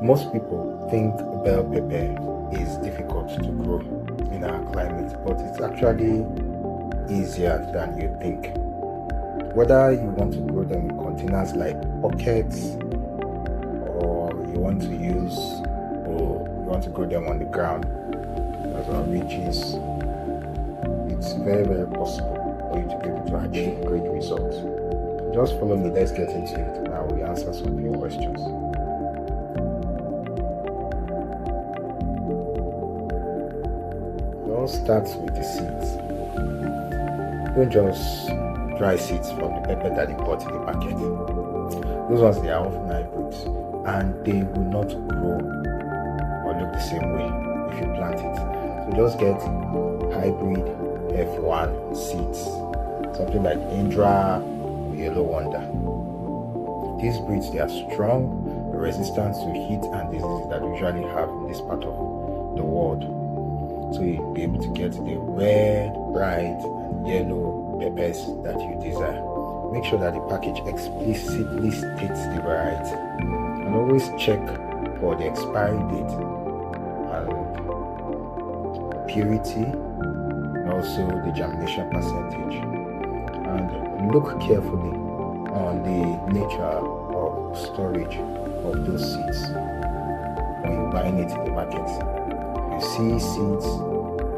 Most people think bell pepper is difficult to grow in our climate, but it's actually easier than you think. Whether you want to grow them in containers like pockets, or you want to grow them on the ground as on ridges, it's very, very possible for you to be able to achieve great results. Just follow me, let's get into it, and I will answer some of your questions. It all starts with the seeds. Don't just dry seeds from the pepper that you bought in the market. Those ones, they are often hybrids, and they will not grow or look the same way if you plant it. So just get hybrid F1 seeds, something like Indra or Yolo Wonder. These breeds, they are strong, resistant to heat and diseases that we usually have in this part of the world. So you'll be able to get the red, bright, and yellow peppers that you desire. Make sure that the package explicitly states the variety, and always check for the expiry date and purity, and also the germination percentage. And look carefully on the nature of storage of those seeds when you're buying it in the market. You see seeds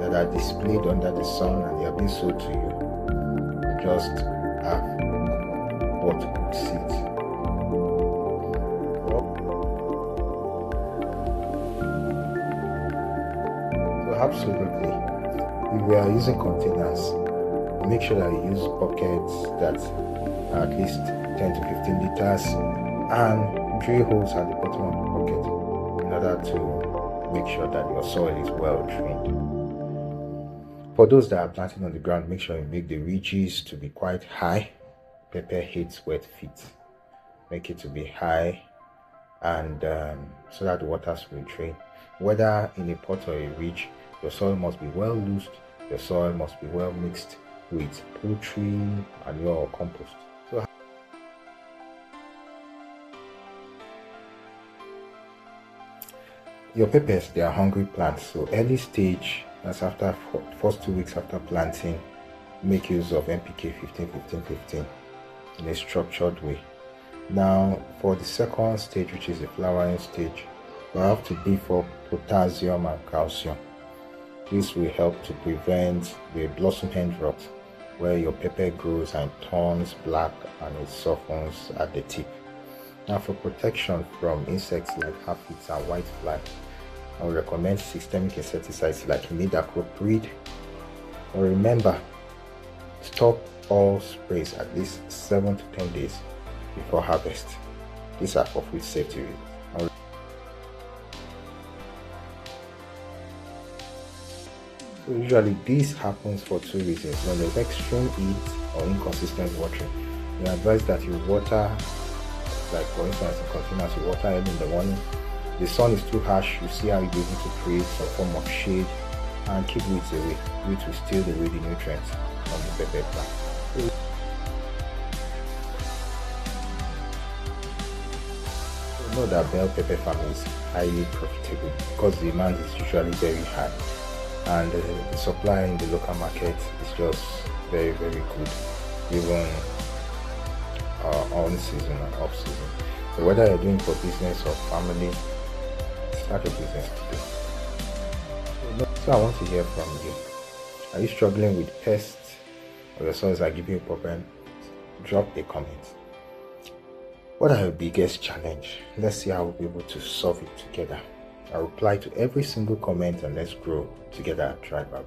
that are displayed under the sun and they are being sold to you, just have bought good seeds. So absolutely, if we are using containers, make sure that you use buckets that are at least 10 to 15 liters and drill holes at the bottom of the bucket in order to make sure that your soil is well drained. For those that are planting on the ground, make sure you make the ridges to be quite high. Pepper hates wet feet. Make it to be high, and so that the waters will drain. Whether in a pot or a ridge, your soil must be well loosed. Your soil must be well mixed with poultry, manure, or compost. So your peppers, they are hungry plants. So early stage, that's after first 2 weeks after planting, make use of NPK 15-15-15 in a structured way. Now for the second stage, which is the flowering stage, we have to beef up potassium and calcium. This will help to prevent the blossom end rot, where your pepper grows and turns black and it softens at the tip. Now for protection from insects like aphids and whitefly, I would recommend systemic insecticides like imidacloprid. But remember, stop all sprays at least 7 to 10 days before harvest. These are for food safety reasons. So usually this happens for 2 reasons. When there's extreme heat or inconsistent watering, we advise that you water, like for instance in containers, you water early in the morning. The sun is too harsh, you see how you'll be able to create some form of shade, and keep weeds away, which will steal away the nutrients from the pepper plant. So know that bell pepper farming is highly profitable because the demand is usually very high, and the supply in the local market is just very, very good, even on season and off season. So whether you're doing for business or family, start a business today. So I want to hear from you. Are you struggling with pests, or your soils are giving you problems? Drop a comment. What are your biggest challenge? Let's see how we'll be able to solve it together. I'll reply to every single comment, and let's grow together at Tribe Agro.